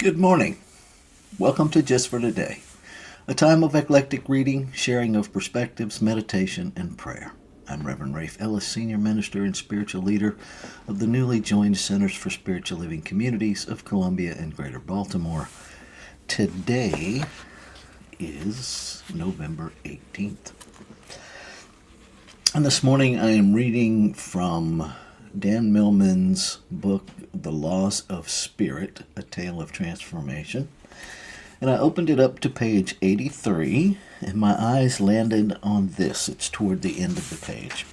Good morning. Welcome to Just for Today, a time of eclectic reading, sharing of perspectives, meditation, and prayer. I'm Reverend Rafe Ellis, Senior Minister and Spiritual Leader of the newly joined Centers for Spiritual Living Communities of Columbia and Greater Baltimore. Today is November 18th. And this morning I am reading from Dan Millman's book, The Laws of Spirit, A Tale of Transformation. And I opened it up to page 83, and my eyes landed on this. It's toward the end of the page.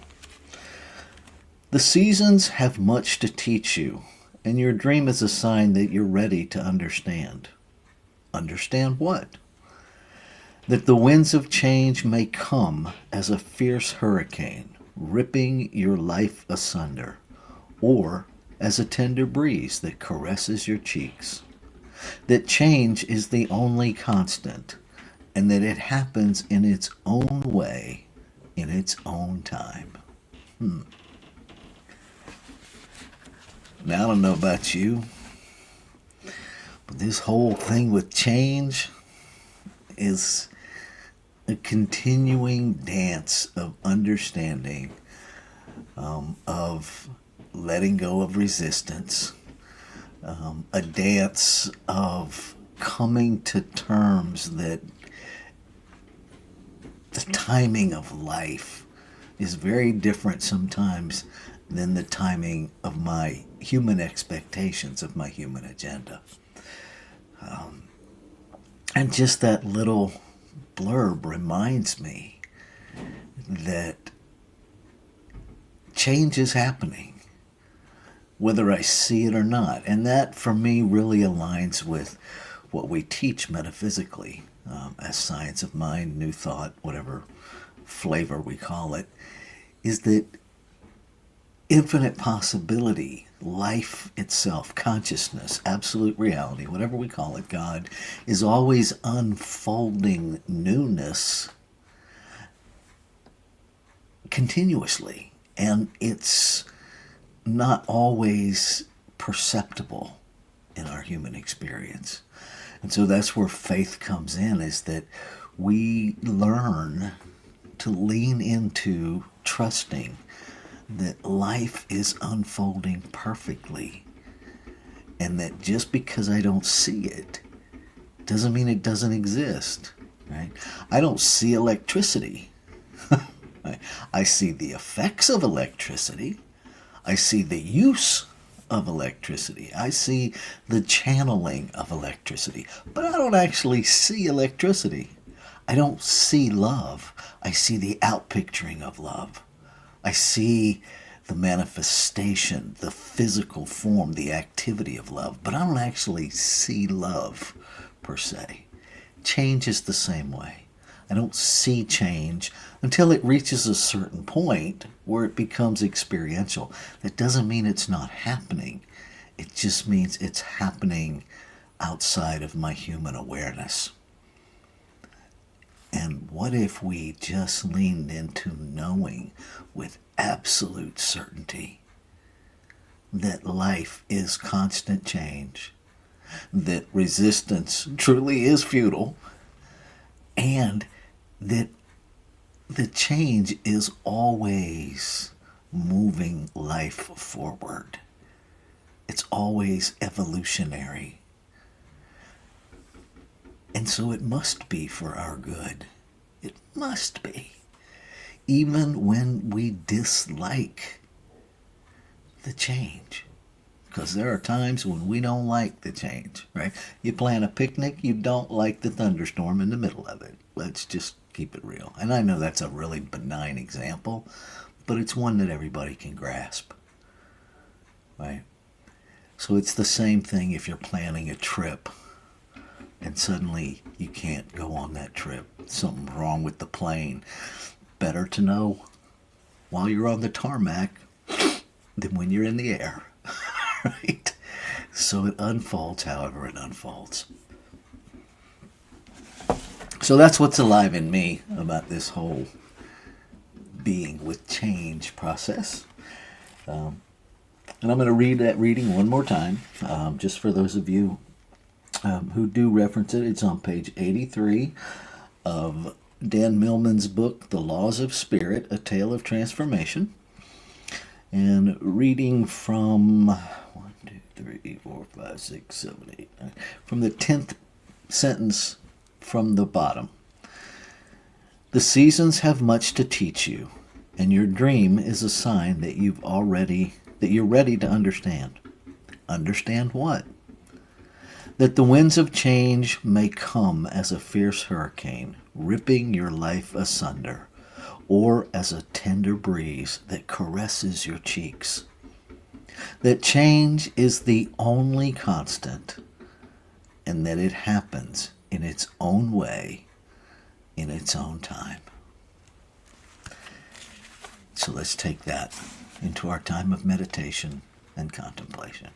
The seasons have much to teach you, and your dream is a sign that you're ready to understand. Understand what? That the winds of change may come as a fierce hurricane, ripping your life asunder, or as a tender breeze that caresses your cheeks. That change is the only constant, and that it happens in its own way, in its own time. Now, I don't know about you, but this whole thing with change is a continuing dance of understanding, of letting go of resistance, a dance of coming to terms that the timing of life is very different sometimes than the timing of my human expectations, of my human agenda. And just that little blurb reminds me that change is happening, whether I see it or not. And that, for me, really aligns with what we teach metaphysically as science of mind, new thought, whatever flavor we call it, is that infinite possibility, life itself, consciousness, absolute reality, whatever we call it, God, is always unfolding newness continuously. And it's not always perceptible in our human experience. And so that's where faith comes in, is that we learn to lean into trusting that life is unfolding perfectly, and that just because I don't see it doesn't mean it doesn't exist, right? I don't see electricity. I see the effects of electricity. I see the use of electricity. I see the channeling of electricity. But I don't actually see electricity. I don't see love. I see the outpicturing of love. I see the manifestation, the physical form, the activity of love. But I don't actually see love per se. Change is the same way. I don't see change until it reaches a certain point where it becomes experiential. That doesn't mean it's not happening. It just means it's happening outside of my human awareness. And what if we just leaned into knowing with absolute certainty that life is constant change, that resistance truly is futile, and that the change is always moving life forward. It's always evolutionary. And so it must be for our good. It must be. Even when we dislike the change. Because there are times when we don't like the change, right? You plan a picnic, you don't like the thunderstorm in the middle of it. Let's just keep it real. And I know that's a really benign example, but it's one that everybody can grasp, right? So it's the same thing if you're planning a trip and suddenly you can't go on that trip. Something's wrong with the plane. Better to know while you're on the tarmac than when you're in the air, right? So it unfolds however it unfolds. So that's what's alive in me about this whole being with change process. And I'm going to read that reading one more time, just for those of you who do reference it. It's on page 83 of Dan Millman's book, The Laws of Spirit, A Tale of Transformation. And reading from 1, 2, 3, 4, 5, 6, 7, 8, 9, from the 10th sentence from the bottom. The seasons have much to teach you, and your dream is a sign that you're ready to understand. Understand what? That the winds of change may come as a fierce hurricane, ripping your life asunder, or as a tender breeze that caresses your cheeks. That change is the only constant, and that it happens in its own way, in its own time. So let's take that into our time of meditation and contemplation.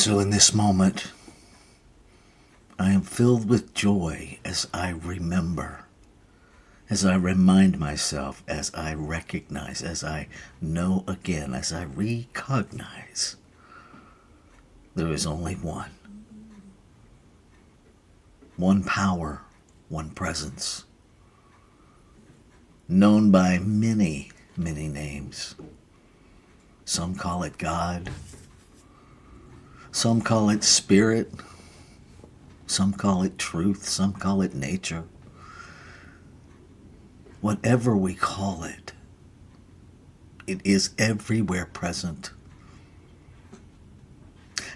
So in this moment, I am filled with joy as I remember, as I remind myself, as I recognize, as I know again, as I recognize there is only one. One power, one presence, known by many, many names. Some call it God. Some call it Spirit. Some call it truth. Some call it nature. Whatever we call it, it is everywhere present.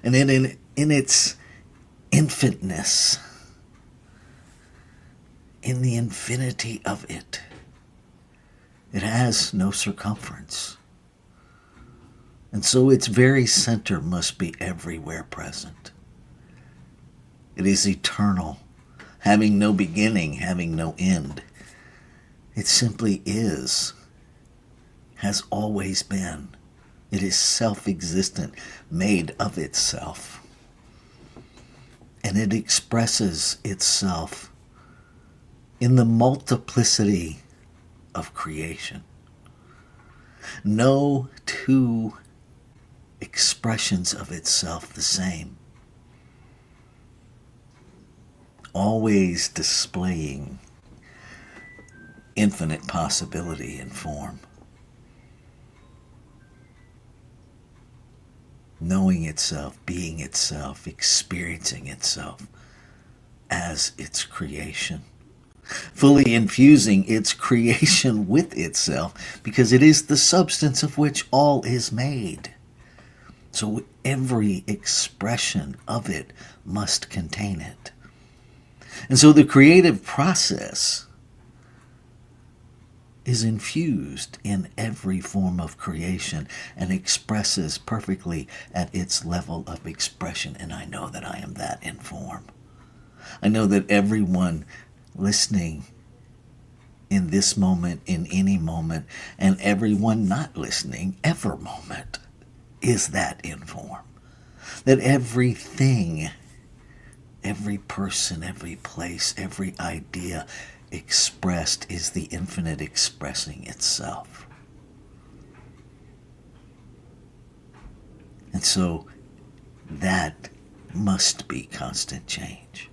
And in its infiniteness, in the infinity of it, it has no circumference. And so its very center must be everywhere present. It is eternal, having no beginning, having no end. It simply is, has always been. It is self-existent, made of itself. And it expresses itself in the multiplicity of creation. No two expressions of itself the same. Always displaying infinite possibility and form. Knowing itself, being itself, experiencing itself as its creation. Fully infusing its creation with itself, because it is the substance of which all is made. So every expression of it must contain it. And so the creative process is infused in every form of creation and expresses perfectly at its level of expression. And I know that I am that in form. I know that everyone listening in this moment, in any moment, and everyone not listening ever moment is that in form. That everything, every person, every place, every idea expressed is the infinite expressing itself. And so that must be constant change.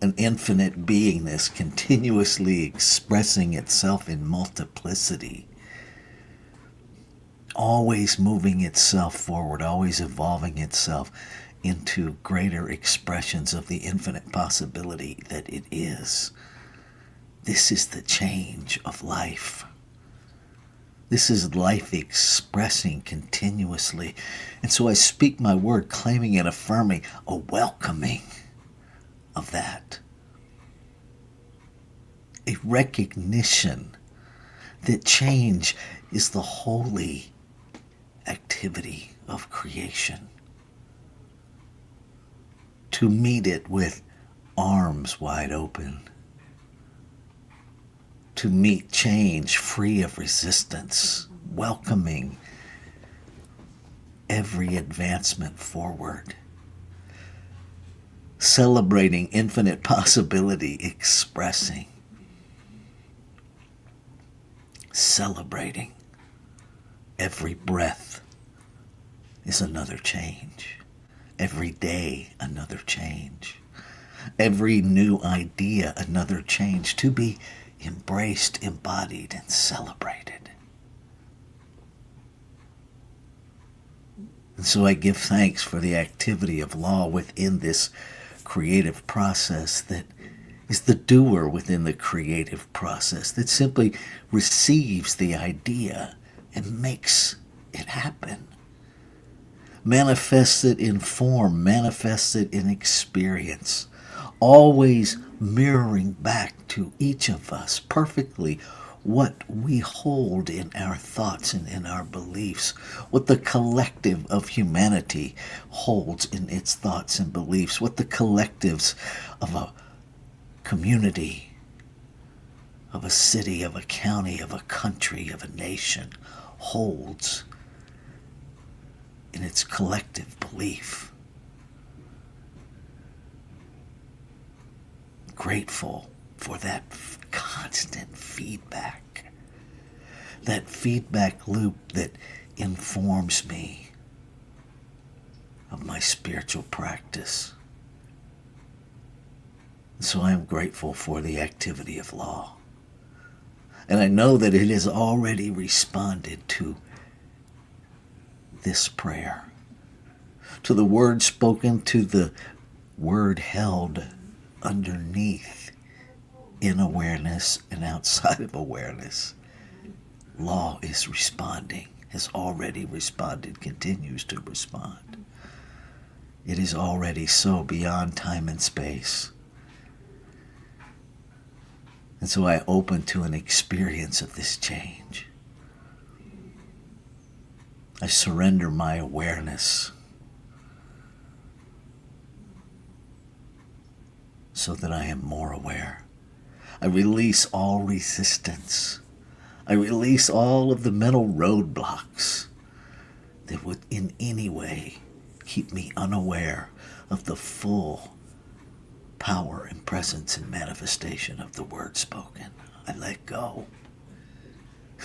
An infinite beingness continuously expressing itself in multiplicity, always moving itself forward, always evolving itself into greater expressions of the infinite possibility that it is. This is the change of life. This is life expressing continuously. And so I speak my word, claiming and affirming a welcoming of that. A recognition that change is the holy activity of creation. To meet it with arms wide open. To meet change free of resistance, welcoming every advancement forward. Celebrating infinite possibility, expressing. Celebrating every breath is another change. Every day, another change. Every new idea, another change. To be embraced, embodied, and celebrated. And so I give thanks for the activity of law within this creative process that is the doer within the creative process that simply receives the idea and makes it happen. Manifests it in form, manifests it in experience, always mirroring back to each of us perfectly what we hold in our thoughts and in our beliefs, what the collective of humanity holds in its thoughts and beliefs, what the collectives of a community, of a city, of a county, of a country, of a nation holds. in its collective belief. Grateful for that constant feedback. That feedback loop that informs me of my spiritual practice. So I am grateful for the activity of law. And I know that it has already responded to this prayer, to the word spoken, to the word held underneath, in awareness and outside of awareness. Law is responding, has already responded, continues to respond. It is already so beyond time and space. And so I open to an experience of this change. I surrender my awareness so that I am more aware. I release all resistance. I release all of the mental roadblocks that would in any way keep me unaware of the full power and presence and manifestation of the word spoken. I let go.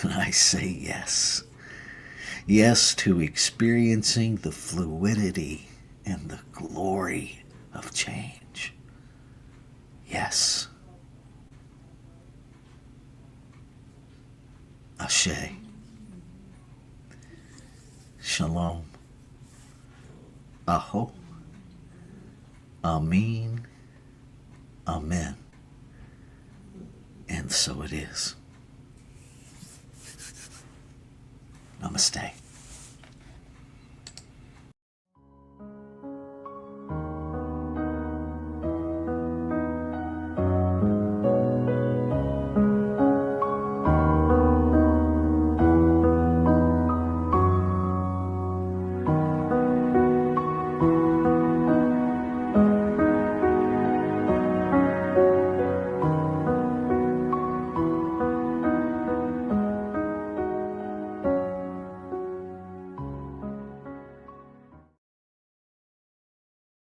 And I say yes. Yes to experiencing the fluidity and the glory of change. Yes. Ashe. Shalom. Aho. Amin. Amen. And so it is.